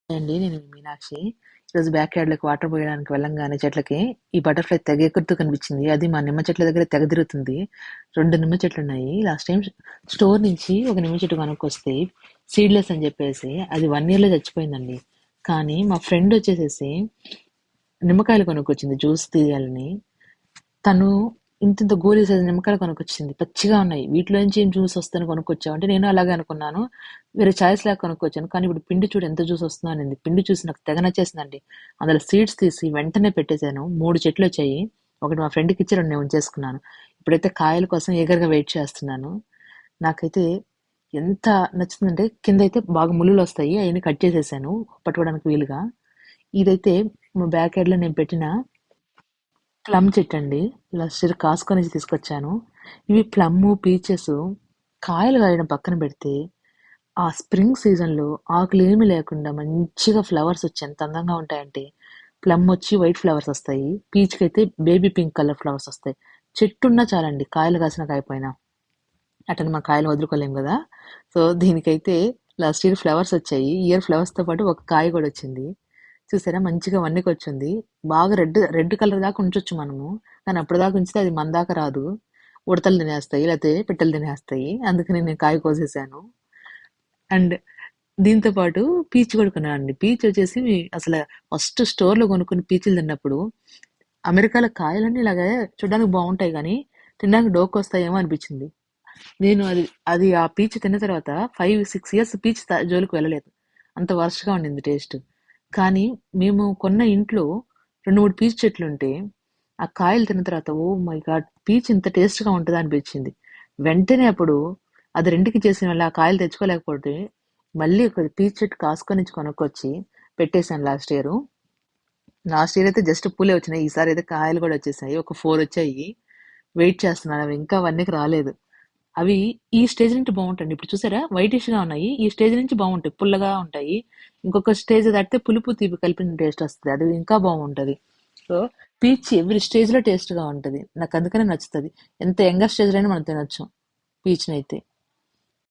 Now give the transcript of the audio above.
అండి. నేను మీనాక్షి. ఈరోజు బ్యాక్ యార్డ్‌లోకి వాటర్ పోయడానికి వెళ్ళంగానే చెట్లకి ఈ బటర్‌ఫ్లై తెగ ఎగురుతూ కనిపించింది. అది మా నిమ్మ చెట్ల దగ్గర తెగ తిరుగుతుంది. 2 నిమ్మ చెట్లున్నాయి. లాస్ట్ టైమ్ స్టోర్ నుంచి ఒక నిమ్మ చెట్టు కొనుక్కొస్తే సీడ్‌లెస్ అని చెప్పేసి అది 1 ఇయర్‌లో చచ్చిపోయిందండి. కానీ మా ఫ్రెండ్ వచ్చేసేసి నిమ్మకాయలు కొనుక్కొచ్చింది జ్యూస్ తీయాలని. తను ఇంతింత గోలీ సైజు నిమ్మకాయలు కొనుక్కొచ్చింది. పచ్చిగా ఉన్నాయి. వీటిలోంచి ఏం జ్యూస్ వస్తదని కొనుక్కొచ్చావు అంటే నేను అలాగే అనుకున్నాను. వేరే చాయిస్ లేక కొనుక్కొచ్చాను. కానీ ఇప్పుడు పిండి చూడు ఎంత జ్యూస్ వస్తుందో అనింది. పిండి చూసి నాకు తెగ నచ్చేసిందండి. అందులో సీడ్స్ తీసి వెంటనే పెట్టేశాను. 3 చెట్లొచ్చాయి. ఒకటి మా ఫ్రెండ్‌కిచ్చి 2 నేను ఉంచేసుకున్నాను. ఇప్పుడైతే కాయల కోసం ఈగర్‌గా వెయిట్ చేస్తున్నాను. నాకైతే ఎంత నచ్చుతుందంటే కిందైతే బాగా ముల్లులొస్తాయి. అయన్నీ కట్ చేసేసాను పట్టుకోవడానికి వీలుగా. ఇదైతే మా బ్యాక్ యార్డ్‌లో నేను పెట్టిన ప్లమ్ చెట్టండి. లాస్ట్ ఇయర్ కాసుకొని తీసుకొచ్చాను. ఇవి ప్లమ్ము, పీచెస్ కాయలు కాయడం పక్కన పెడితే, ఆ స్ప్రింగ్ సీజన్‌లో ఆకులేమి లేకుండా మంచిగా ఫ్లవర్స్ వచ్చి ఎంత అందంగా ఉంటాయంటే, ప్లమ్ వచ్చి వైట్ ఫ్లవర్స్ వస్తాయి. పీచ్‌కైతే బేబీ పింక్ కలర్ ఫ్లవర్స్ వస్తాయి. చెట్టున్నా చాలండి కాయలు కాసినా కాయపోయినా. అట్టని మా కాయలు వదులుకోలేం గదా! సో, దీనికైతే లాస్ట్ ఇయర్ ఫ్లవర్స్ వచ్చాయి. ఈ ఇయర్ ఫ్లవర్స్‌తో పాటు ఒక కాయ కూడా వచ్చింది. చూసారా మంచిగా వన్నెకొచ్చింది. బాగా రెడ్ రెడ్ కలర్ దాకా ఉంచొచ్చు మనము. కానీ అప్పటిదాకా ఉంచితే అది మన దాకా రాదు. ఉడతలు తినేస్తాయి. లేతే పిట్టలు తినేస్తాయి. అందుకని నేను కాయ కోసేసాను. అండ్ దీంతో పాటు పీచ్ కూడా కొన్నానండి. పీచ్ వచ్చేసి అసలు ఫస్ట్ స్టోర్‌లో కొనుక్కున్న పీచులు తిన్నప్పుడు అమెరికాలో కాయలన్నీ ఇలాగే చూడడానికి బావుంటాయి గానీ, తినడానికి డోకొస్తాయేమో అనిపించింది. నేను అది ఆ పీచ్ తిన్న తర్వాత 5, 6 ఇయర్స్ పీచ్ జోలికి వెళ్ళలేదు. అంత వరస్ట్‌గా ఉండింది టేస్ట్. కానీ మేము కొన్న ఇంట్లో 2, 3 పీచ్ చెట్లుంటే, ఆ కాయలు తిన్న తర్వాత ఓహ్ మై గాడ్! పీచ్ ఇంత టేస్ట్‌గా ఉంటదా అనిపించింది. వెంటనే అప్పుడు అది రెంట్‌కి ఇచ్చేసిన వల్ల ఆ కాయలు తెచ్చుకోలేకపోతే, మళ్ళీ ఒక పీచ్ చెట్టు కాసుకొనిచ్చి కొనుక్కొచ్చి పెట్టేసాను లాస్ట్ ఇయరు. లాస్ట్ ఇయర్ అయితే జస్ట్ పూలే వచ్చినాయి. ఈసారి అయితే కాయలు కూడా వచ్చేసాయి. ఒక 4 వచ్చాయి. వెయిట్ చేస్తున్నాను. అవి ఇంకా 1కి రాలేదు. అవి ఈ స్టేజ్ నుంచి బాగుంటాయండి. ఇప్పుడు చూసారా వైటిష్‌గా ఉన్నాయి. ఈ స్టేజ్ నుంచి బాగుంటాయి. పుల్లగా ఉంటాయి. ఇంకొక స్టేజ్ దాటితే పులుపు, తీపి కలిపిన టేస్ట్ వస్తది. అది ఇంకా బాగుంటది. సో, పీచ్ ఎవ్రి స్టేజ్‌లో టేస్ట్‌గా ఉంటది. నాకు అందుకనే నచ్చుతది. ఎంత యంగర్ స్టేజ్‌లో అయినా మనం తినొచ్చు పీచ్‌నైతే.